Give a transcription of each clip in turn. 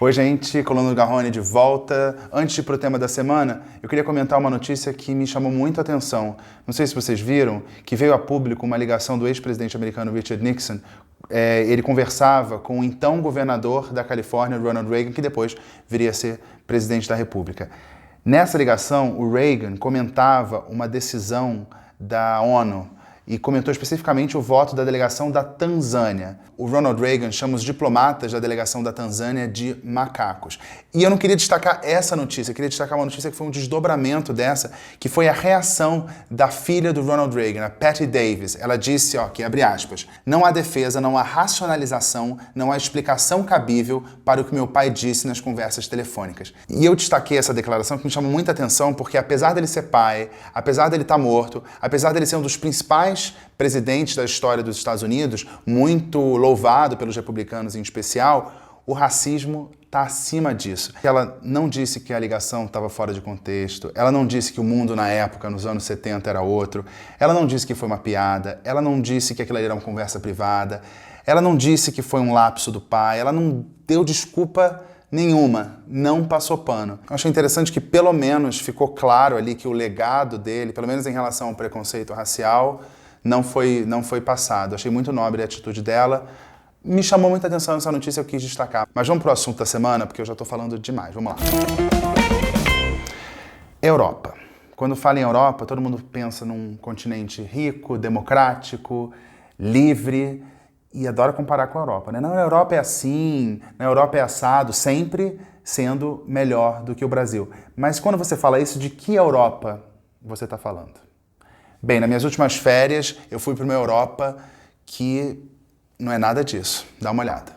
Oi, gente, Coluna do Garrone de volta. Antes de ir para o tema da semana, eu queria comentar uma notícia que me chamou muito a atenção. Não sei se vocês viram, que veio a público uma ligação do ex-presidente americano Richard Nixon. Ele conversava com o então governador da Califórnia, Ronald Reagan, que depois viria a ser presidente da República. Nessa ligação, o Reagan comentava uma decisão da ONU e comentou especificamente o voto da delegação da Tanzânia. O Ronald Reagan chama os diplomatas da delegação da Tanzânia de macacos. E eu não queria destacar essa notícia, eu queria destacar uma notícia que foi um desdobramento dessa, que foi a reação da filha do Ronald Reagan, a Patty Davis. Ela disse, que abre aspas, não há defesa, não há racionalização, não há explicação cabível para o que meu pai disse nas conversas telefônicas. E eu destaquei essa declaração que me chamou muita atenção, porque apesar dele ser pai, apesar dele estar morto, apesar dele ser um dos principais presidentes da história dos Estados Unidos, muito louvado pelos republicanos em especial, o racismo está acima disso. Ela não disse que a ligação estava fora de contexto, ela não disse que o mundo na época, nos anos 70, era outro, ela não disse que foi uma piada, ela não disse que aquilo era uma conversa privada, ela não disse que foi um lapso do pai, ela não deu desculpa nenhuma, não passou pano. Eu achei interessante que pelo menos ficou claro ali que o legado dele, pelo menos em relação ao preconceito racial, não foi passado. Achei muito nobre a atitude dela. Me chamou muita atenção essa notícia, eu quis destacar. Mas vamos para o assunto da semana, porque eu já estou falando demais. Vamos lá. Europa. Quando fala em Europa, todo mundo pensa num continente rico, democrático, livre, e adora comparar com a Europa, né? Não, a Europa é assim, na Europa é assado, sempre sendo melhor do que o Brasil. Mas quando você fala isso, de que Europa você está falando? Bem, nas minhas últimas férias, eu fui para uma Europa que não é nada disso. Dá uma olhada.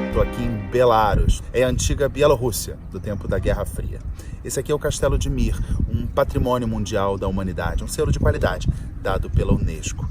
Estou aqui em Belarus. É a antiga Bielorrússia, do tempo da Guerra Fria. Esse aqui é o Castelo de Mir, um patrimônio mundial da humanidade, um selo de qualidade dado pela Unesco.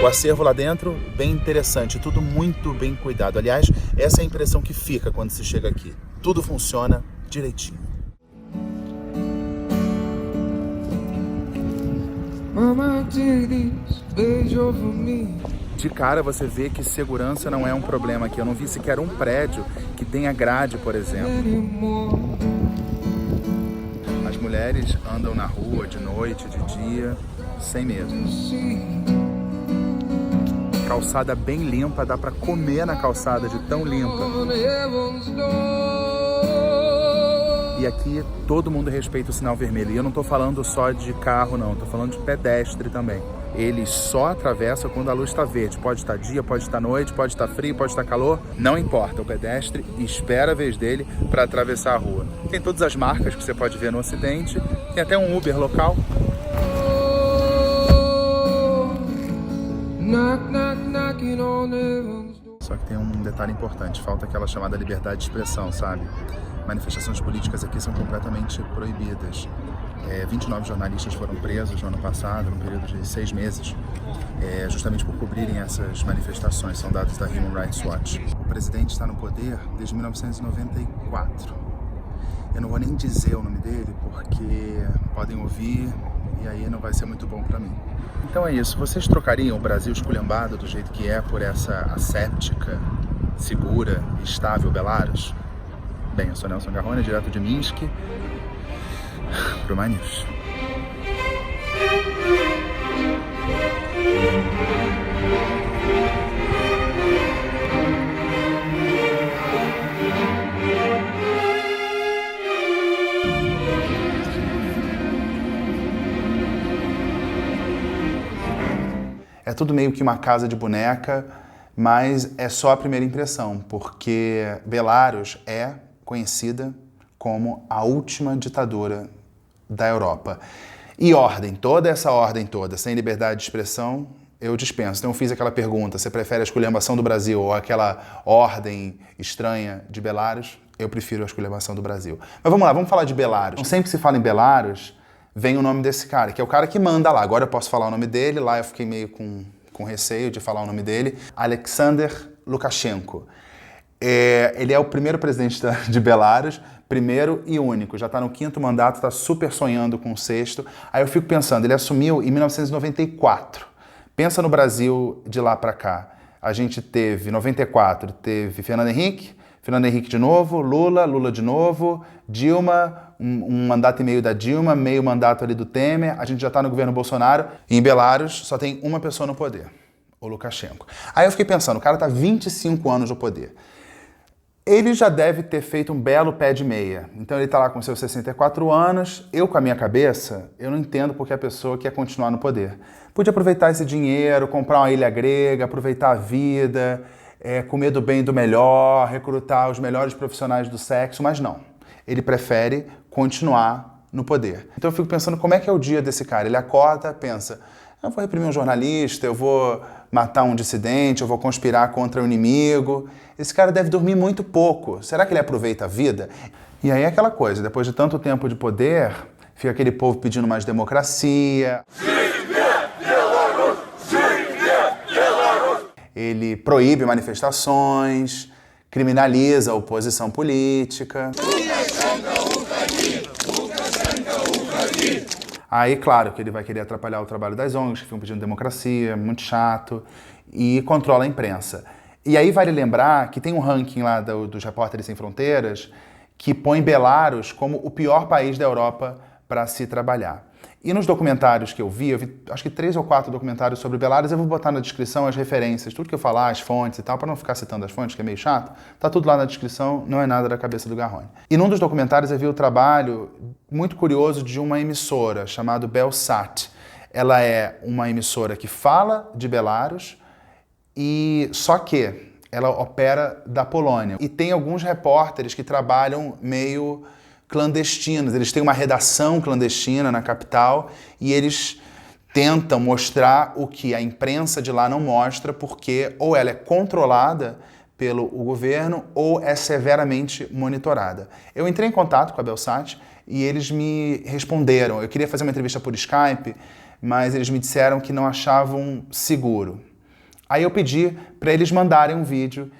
O acervo lá dentro, bem interessante, tudo muito bem cuidado. Aliás, essa é a impressão que fica quando se chega aqui. Tudo funciona direitinho. De cara você vê que segurança não é um problema aqui. Eu não vi sequer um prédio que tenha grade, por exemplo. As mulheres andam na rua de noite, de dia, sem medo. Calçada bem limpa, dá pra comer na calçada de tão limpa. E aqui todo mundo respeita o sinal vermelho. E eu não tô falando só de carro não, tô falando de pedestre também. Eles só atravessam quando a luz está verde. Pode estar dia, pode estar noite, pode estar frio, pode estar calor. Não importa, o pedestre espera a vez dele para atravessar a rua. Tem todas as marcas que você pode ver no Ocidente. Tem até um Uber local. Só que tem um detalhe importante, falta aquela chamada liberdade de expressão, sabe? Manifestações políticas aqui são completamente proibidas. 29 jornalistas foram presos no ano passado, num período de 6 meses, justamente por cobrirem essas manifestações, são dados da Human Rights Watch. O presidente está no poder desde 1994. Eu não vou nem dizer o nome dele, porque podem ouvir e aí não vai ser muito bom para mim. Então é isso, vocês trocariam o Brasil esculhambado do jeito que é por essa asséptica, segura e estável Belarus? Bem, eu sou Nelson Garrone, direto de Minsk, para o My News. É tudo meio que uma casa de boneca, mas é só a primeira impressão, porque Belarus é conhecida como a última ditadura da Europa. E ordem, toda essa ordem toda, sem liberdade de expressão, eu dispenso. Então eu fiz aquela pergunta, você prefere a esculhambação do Brasil ou aquela ordem estranha de Belarus? Eu prefiro a esculhambação do Brasil. Mas vamos lá, vamos falar de Belarus. Então, sempre que se fala em Belarus, vem o nome desse cara, que é o cara que manda lá. Agora eu posso falar o nome dele, lá eu fiquei meio com receio de falar o nome dele. Alexander Lukashenko. Ele é o primeiro presidente de Belarus, primeiro e único. Já está no 5º mandato, está super sonhando com o 6º. Aí eu fico pensando, ele assumiu em 1994. Pensa no Brasil de lá para cá. A gente teve, em 94, teve Fernando Henrique de novo, Lula de novo, Dilma, um mandato e meio da Dilma, meio mandato ali do Temer, a gente já está no governo Bolsonaro, e em Belarus só tem uma pessoa no poder, o Lukashenko. Aí eu fiquei pensando, o cara está 25 anos no poder. Ele já deve ter feito um belo pé de meia. Então ele está lá com seus 64 anos, eu com a minha cabeça, eu não entendo porque a pessoa quer continuar no poder. Podia aproveitar esse dinheiro, comprar uma ilha grega, aproveitar a vida, comer do bem e do melhor, recrutar os melhores profissionais do sexo, mas não. Ele prefere continuar no poder. Então eu fico pensando como é que é o dia desse cara. Ele acorda, pensa, eu vou reprimir um jornalista, eu vou matar um dissidente, eu vou conspirar contra o inimigo. Esse cara deve dormir muito pouco. Será que ele aproveita a vida? E aí é aquela coisa, depois de tanto tempo de poder, fica aquele povo pedindo mais democracia. Ele proíbe manifestações, criminaliza a oposição política. Aí, claro, que ele vai querer atrapalhar o trabalho das ONGs, que ficam pedindo democracia, muito chato, e controla a imprensa. E aí vale lembrar que tem um ranking lá dos Repórteres Sem Fronteiras que põe Belarus como o pior país da Europa para se trabalhar. E nos documentários que eu vi acho que 3 ou 4 documentários sobre Belarus, eu vou botar na descrição as referências, tudo que eu falar, as fontes e tal, para não ficar citando as fontes, que é meio chato, tá tudo lá na descrição, não é nada da cabeça do Garrone. E num dos documentários eu vi o trabalho muito curioso de uma emissora chamada Belsat. Ela é uma emissora que fala de Belarus, e só que ela opera da Polônia. E tem alguns repórteres que trabalham meio clandestinos. Eles têm uma redação clandestina na capital e eles tentam mostrar o que a imprensa de lá não mostra, porque ou ela é controlada pelo governo ou é severamente monitorada. Eu entrei em contato com a Belsat e eles me responderam. Eu queria fazer uma entrevista por Skype, mas eles me disseram que não achavam seguro. Aí eu pedi para eles mandarem um vídeo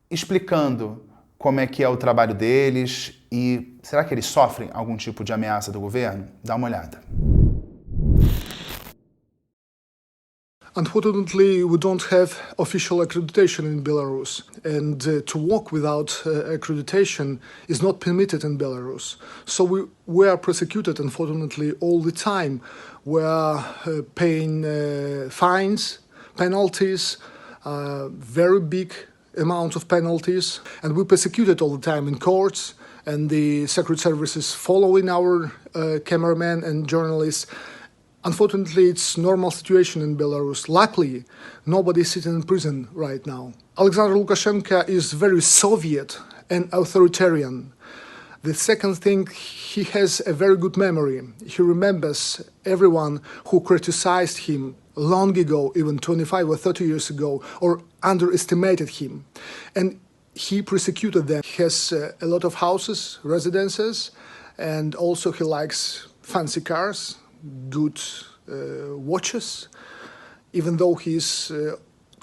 explicando como é que é o trabalho deles e será que eles sofrem algum tipo de ameaça do governo? Dá uma olhada. Unfortunately, we don't have official accreditation in Belarus, and to work without accreditation is not permitted in Belarus. So we are prosecuted, unfortunately, all the time. We are paying fines, penalties, very big amount of penalties, and we're persecuted all the time in courts, and the Secret Service is following our cameramen and journalists. Unfortunately, it's a normal situation in Belarus. Luckily, nobody is sitting in prison right now. Alexander Lukashenko is very Soviet and authoritarian. The second thing, he has a very good memory. He remembers everyone who criticized him long ago, even 25 or 30 years ago, or underestimated him. And he persecuted them. He has a lot of houses, residences, and also he likes fancy cars, good watches, even though he's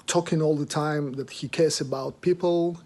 talking all the time that he cares about people,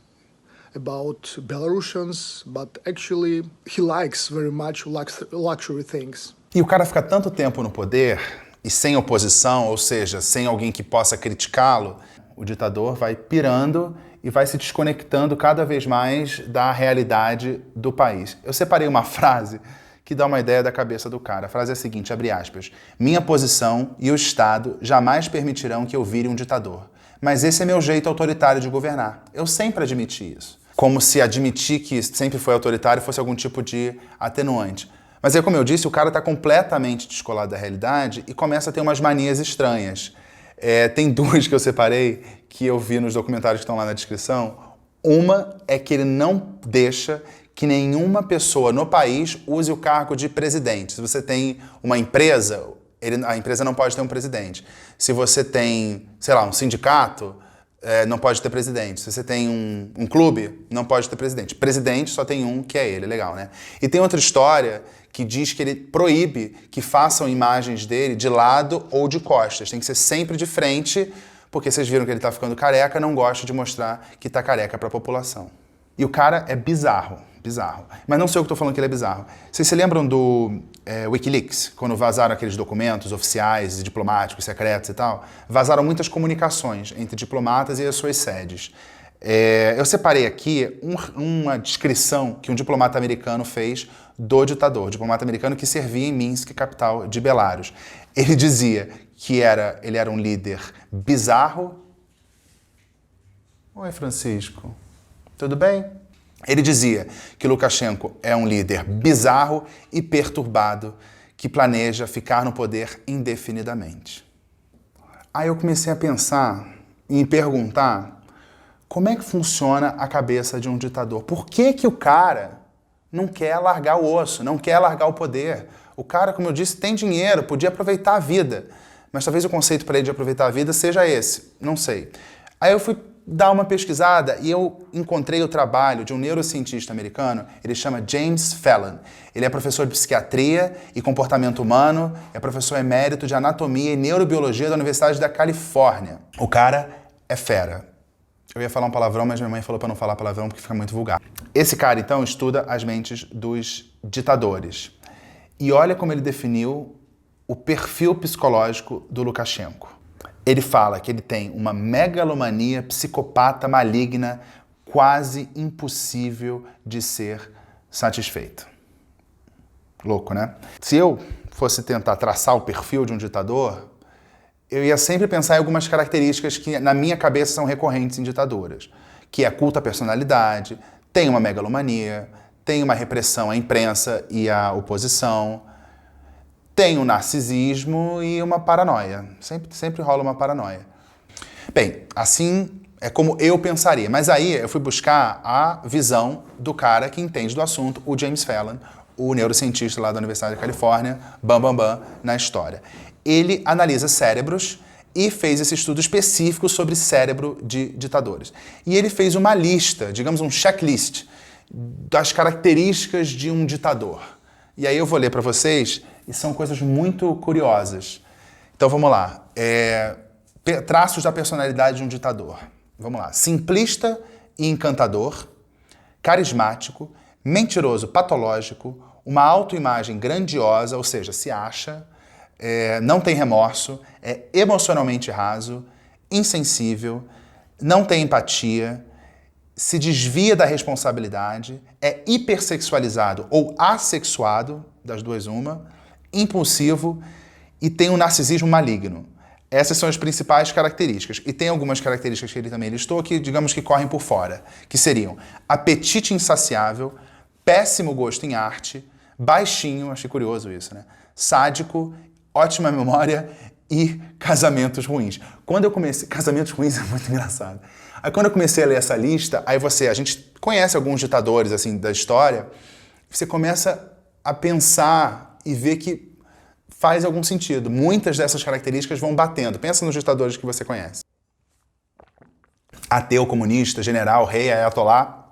about Belarusians, but actually he likes very much luxury things. E o cara fica tanto tempo no poder e sem oposição, ou seja, sem alguém que possa criticá-lo, o ditador vai pirando e vai se desconectando cada vez mais da realidade do país. Eu separei uma frase que dá uma ideia da cabeça do cara. A frase é a seguinte, abre aspas, minha posição e o Estado jamais permitirão que eu vire um ditador. Mas esse é meu jeito autoritário de governar. Eu sempre admiti isso. Como se admitir que sempre foi autoritário fosse algum tipo de atenuante. Mas aí, como eu disse, o cara está completamente descolado da realidade e começa a ter umas manias estranhas. Tem duas que eu separei, que eu vi nos documentários que estão lá na descrição. Uma é que ele não deixa que nenhuma pessoa no país use o cargo de presidente. Se você tem uma empresa, a empresa não pode ter um presidente. Se você tem, sei lá, um sindicato, não pode ter presidente. Se você tem um clube, não pode ter presidente. Presidente só tem um, que é ele, legal, né? E tem outra história que diz que ele proíbe que façam imagens dele de lado ou de costas. Tem que ser sempre de frente, porque vocês viram que ele tá ficando careca, não gosta de mostrar que tá careca pra população. E o cara é bizarro. Mas não sei o que eu tô falando que ele é bizarro. Vocês se lembram do Wikileaks, quando vazaram aqueles documentos oficiais e diplomáticos, secretos e tal? Vazaram muitas comunicações entre diplomatas e as suas sedes. Eu separei aqui uma descrição que um diplomata americano fez do ditador, diplomata americano que servia em Minsk, capital de Belarus. Ele dizia que ele era um líder bizarro. Oi, Francisco. Tudo bem? Ele dizia que Lukashenko é um líder bizarro e perturbado que planeja ficar no poder indefinidamente. Aí eu comecei a pensar e me perguntar como é que funciona a cabeça de um ditador. Por que o cara não quer largar o osso, não quer largar o poder? O cara, como eu disse, tem dinheiro, podia aproveitar a vida. Mas talvez o conceito para ele de aproveitar a vida seja esse, não sei. Aí eu fui dar uma pesquisada e eu encontrei o trabalho de um neurocientista americano, ele chama James Fallon. Ele é professor de psiquiatria e comportamento humano, é professor emérito de anatomia e neurobiologia da Universidade da Califórnia. O cara é fera. Eu ia falar um palavrão, mas minha mãe falou para não falar palavrão porque fica muito vulgar. Esse cara, então, estuda as mentes dos ditadores. E olha como ele definiu o perfil psicológico do Lukashenko. Ele fala que ele tem uma megalomania psicopata maligna quase impossível de ser satisfeito. Louco, né? Se eu fosse tentar traçar o perfil de um ditador, eu ia sempre pensar em algumas características que na minha cabeça são recorrentes em ditaduras, que é culto à personalidade, tem uma megalomania, tem uma repressão à imprensa e à oposição, tem um narcisismo e uma paranoia. Sempre rola uma paranoia. Bem, assim é como eu pensaria. Mas aí eu fui buscar a visão do cara que entende do assunto, o James Fallon, o neurocientista lá da Universidade da Califórnia, bam, na história. Ele analisa cérebros e fez esse estudo específico sobre cérebro de ditadores. E ele fez uma lista, digamos um checklist, das características de um ditador. E aí eu vou ler para vocês, e são coisas muito curiosas. Então vamos lá. Traços da personalidade de um ditador. Vamos lá. Simplista e encantador, carismático, mentiroso patológico, uma autoimagem grandiosa, ou seja, se acha, não tem remorso, é emocionalmente raso, insensível, não tem empatia, se desvia da responsabilidade, é hipersexualizado ou assexuado, das duas uma, impulsivo e tem um narcisismo maligno. Essas são as principais características. E tem algumas características que ele também listou que, digamos que correm por fora, que seriam apetite insaciável, péssimo gosto em arte, baixinho, achei curioso isso, né? Sádico, ótima memória e casamentos ruins. Quando eu comecei... Casamentos ruins é muito engraçado. Aí quando eu comecei a ler essa lista, a gente conhece alguns ditadores assim da história, você começa a pensar e ver que faz algum sentido. Muitas dessas características vão batendo. Pensa nos ditadores que você conhece. Ateu, comunista, general, rei, ayatolá.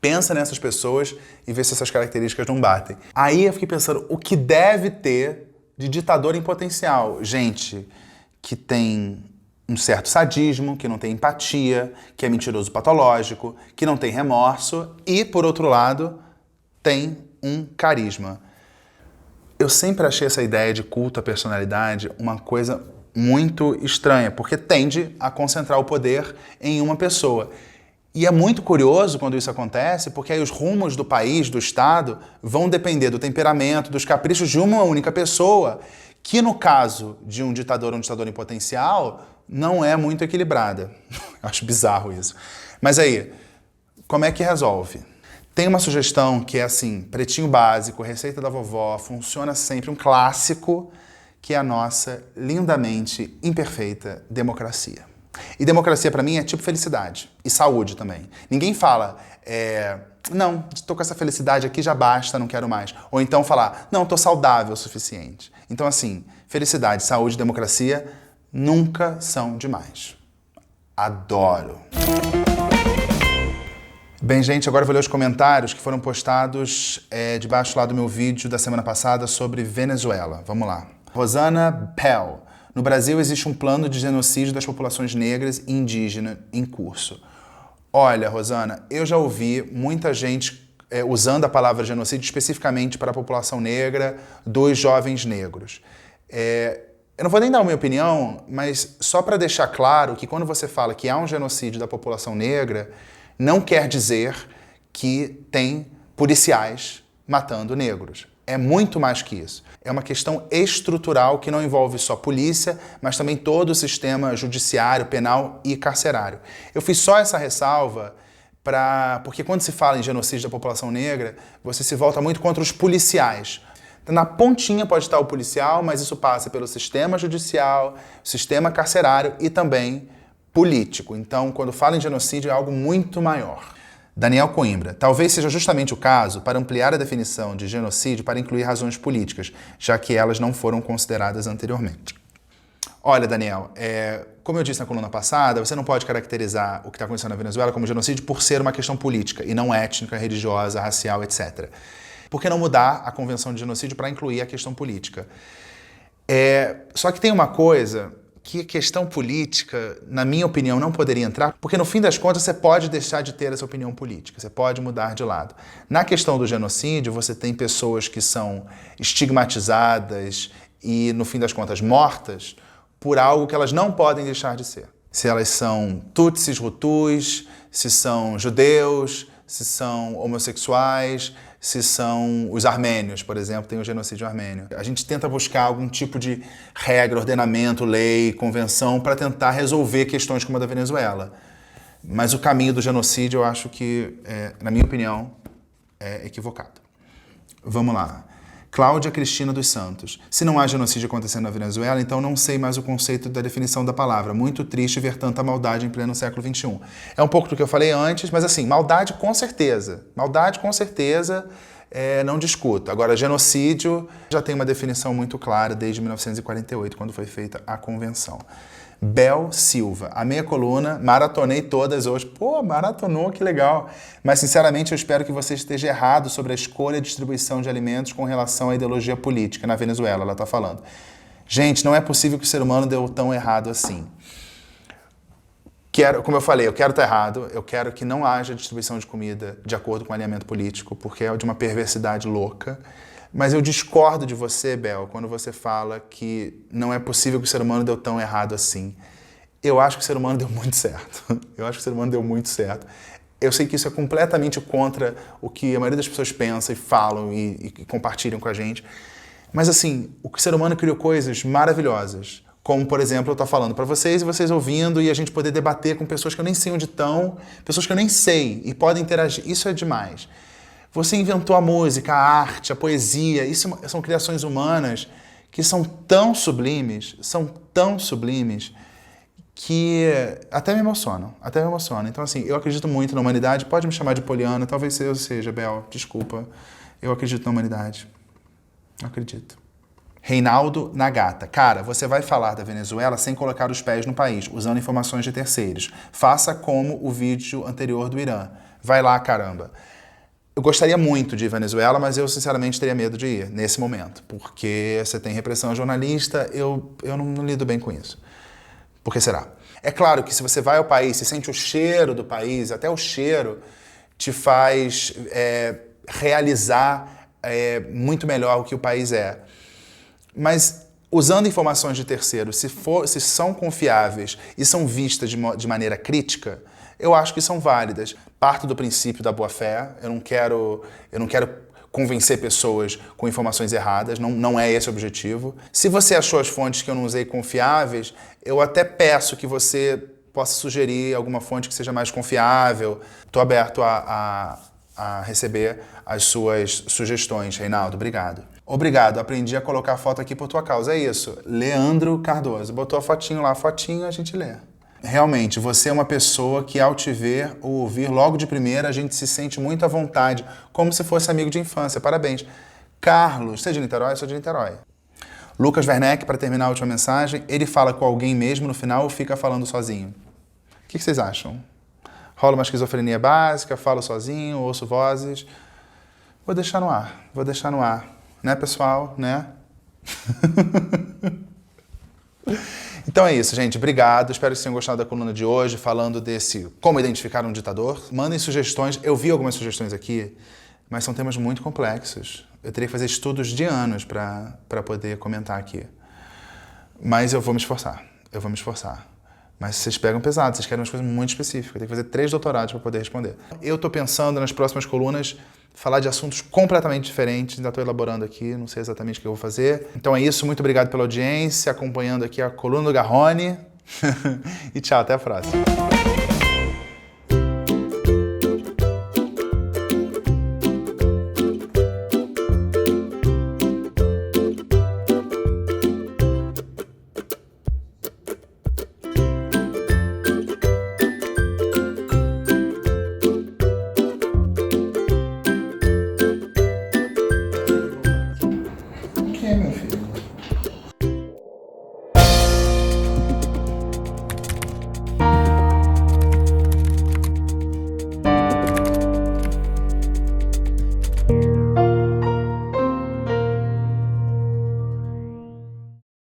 Pensa nessas pessoas e vê se essas características não batem. Aí eu fiquei pensando, o que deve ter de ditador em potencial? Gente que tem um certo sadismo, que não tem empatia, que é mentiroso patológico, que não tem remorso e, por outro lado, tem um carisma. Eu sempre achei essa ideia de culto à personalidade uma coisa muito estranha, porque tende a concentrar o poder em uma pessoa. E é muito curioso quando isso acontece, porque aí os rumos do país, do Estado, vão depender do temperamento, dos caprichos de uma única pessoa, que no caso de um ditador em potencial, não é muito equilibrada. Eu acho bizarro isso. Mas aí, como é que resolve? Tem uma sugestão que é assim, pretinho básico, receita da vovó, funciona sempre, um clássico, que é a nossa lindamente imperfeita democracia. E democracia para mim é tipo felicidade e saúde também. Ninguém fala não, estou com essa felicidade aqui, já basta, não quero mais. Ou então falar, não, estou saudável o suficiente. Então assim, felicidade, saúde e democracia nunca são demais. Adoro. Bem, gente, agora eu vou ler os comentários que foram postados debaixo lá do meu vídeo da semana passada sobre Venezuela. Vamos lá. Rosana Pell. No Brasil existe um plano de genocídio das populações negras e indígenas em curso. Olha, Rosana, eu já ouvi muita gente usando a palavra genocídio especificamente para a população negra dos jovens negros. Eu não vou nem dar a minha opinião, mas só para deixar claro que quando você fala que há um genocídio da população negra, não quer dizer que tem policiais matando negros. É muito mais que isso. É uma questão estrutural que não envolve só polícia, mas também todo o sistema judiciário, penal e carcerário. Eu fiz só essa ressalva porque quando se fala em genocídio da população negra, você se volta muito contra os policiais. Na pontinha pode estar o policial, mas isso passa pelo sistema judicial, sistema carcerário e também político. Então, quando fala em genocídio, é algo muito maior. Daniel Coimbra. Talvez seja justamente o caso para ampliar a definição de genocídio para incluir razões políticas, já que elas não foram consideradas anteriormente. Olha, Daniel, como eu disse na coluna passada, você não pode caracterizar o que está acontecendo na Venezuela como genocídio por ser uma questão política e não étnica, religiosa, racial, etc. Por que não mudar a Convenção de Genocídio para incluir a questão política? Só que tem uma coisa que a questão política, na minha opinião, não poderia entrar, porque no fim das contas você pode deixar de ter essa opinião política, você pode mudar de lado. Na questão do genocídio, você tem pessoas que são estigmatizadas e, no fim das contas, mortas por algo que elas não podem deixar de ser. Se elas são tutsis, hutus, se são judeus, se são homossexuais, se são os armênios, por exemplo, tem o genocídio armênio. A gente tenta buscar algum tipo de regra, ordenamento, lei, convenção para tentar resolver questões como a da Venezuela. Mas o caminho do genocídio, eu acho que, na minha opinião, é equivocado. Vamos lá. Cláudia Cristina dos Santos. Se não há genocídio acontecendo na Venezuela, então não sei mais o conceito da definição da palavra. Muito triste ver tanta maldade em pleno século XXI. É um pouco do que eu falei antes, mas assim, maldade com certeza. Maldade com certeza, não discuto. Agora, genocídio já tem uma definição muito clara desde 1948, quando foi feita a convenção. Bel Silva. Amei a coluna, maratonei todas hoje. Pô, maratonou, que legal. Mas, sinceramente, eu espero que você esteja errado sobre a escolha e distribuição de alimentos com relação à ideologia política na Venezuela, ela está falando. Gente, não é possível que o ser humano deu tão errado assim. Como eu falei, eu quero estar errado, eu quero que não haja distribuição de comida de acordo com o alinhamento político, porque é de uma perversidade louca. Mas eu discordo de você, Bel, quando você fala que não é possível que o ser humano deu tão errado assim. Eu acho que o ser humano deu muito certo. Eu acho que o ser humano deu muito certo. Eu sei que isso é completamente contra o que a maioria das pessoas pensa e falam e compartilham com a gente. Mas assim, o ser humano criou coisas maravilhosas. Como, por exemplo, eu estou falando para vocês e vocês ouvindo e a gente poder debater com pessoas que eu nem sei onde estão, pessoas que eu nem sei e podem interagir. Isso é demais. Você inventou a música, a arte, a poesia, isso são criações humanas que são tão sublimes que até me emocionam. Então, assim, eu acredito muito na humanidade, pode me chamar de poliana, talvez eu seja, Bel, desculpa. Eu acredito na humanidade. Eu acredito. Reinaldo Nagata. Cara, você vai falar da Venezuela sem colocar os pés no país, usando informações de terceiros. Faça como o vídeo anterior do Irã. Vai lá, caramba. Eu gostaria muito de ir à Venezuela, mas eu sinceramente teria medo de ir nesse momento, porque você tem repressão a jornalista, eu não lido bem com isso. Por que será? É claro que se você vai ao país, você sente o cheiro do país, até o cheiro te faz realizar muito melhor o que o país é. Mas usando informações de terceiros, se são confiáveis e são vistas de maneira crítica, eu acho que são válidas. Parto do princípio da boa-fé, eu não quero convencer pessoas com informações erradas, não é esse o objetivo. Se você achou as fontes que eu não usei confiáveis, eu até peço que você possa sugerir alguma fonte que seja mais confiável. Estou aberto a receber as suas sugestões, Reinaldo. Obrigado. Obrigado, aprendi a colocar a foto aqui por tua causa. É isso, Leandro Cardoso. Botou a fotinho lá, a fotinho a gente lê. Realmente, você é uma pessoa que ao te ver ou ouvir logo de primeira, a gente se sente muito à vontade, como se fosse amigo de infância. Parabéns. Carlos, você é de Niterói? Eu sou de Niterói. Lucas Werneck, para terminar a última mensagem, ele fala com alguém mesmo no final ou fica falando sozinho? O que vocês acham? Rola uma esquizofrenia básica, falo sozinho, ouço vozes? Vou deixar no ar. Né, pessoal? Né? Então é isso, gente. Obrigado. Espero que vocês tenham gostado da coluna de hoje, falando desse como identificar um ditador. Mandem sugestões. Eu vi algumas sugestões aqui, mas são temas muito complexos. Eu teria que fazer estudos de anos para poder comentar aqui. Mas eu vou me esforçar. Mas vocês pegam pesado, vocês querem umas coisas muito específicas. Eu tenho que fazer 3 doutorados para poder responder. Eu estou pensando nas próximas colunas falar de assuntos completamente diferentes. Ainda estou elaborando aqui, não sei exatamente o que eu vou fazer. Então é isso, muito obrigado pela audiência, acompanhando aqui a coluna do Garrone. E tchau, até a próxima.